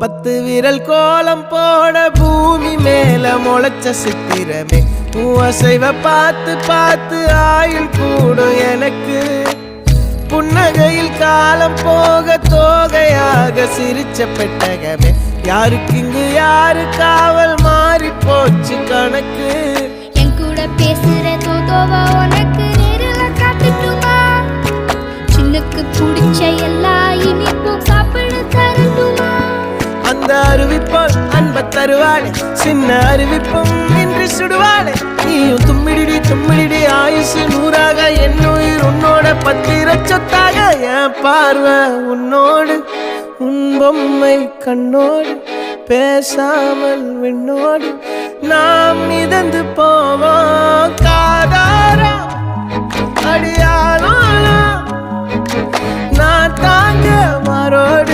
10 விரல் கோலம் போட பூமி மேல முளைச்ச சித்திரமே அசைவ பார்த்து பார்த்து ஆயுள் கூடும் எனக்கு புன்னகையில் காலம் போக தோகையாக சிரிச்ச பெட்டகமே யாருக்கு இங்கு யாரு காவல் மாறி போச்சு கணக்கு என் கூட பேசுற தோதோவா உனக்கு நேரில் காட்டுட்டுமா சின்னுக்கு பிடிச்ச எல்லா இனிப்பும் சாப்பிட தரட்டுமா அந்த அறிவிப்பால் அன்ப தருவாளே சின்ன அறிவிப்பும் இன்று சுடுவாளே நீயும் தும்மிடி தும்மிடி ஆயுசு 100ஆக என் உயிர் உன்னோட 10 சொத்தாக என் பார்வை உன்னோடு உன் பொம்மை கண்ணோடு பேசாமல் விண்ணோடு நாம் மிதந்து போவோம் காதாரா அடியாளோ நான் தாங்க மாறோடு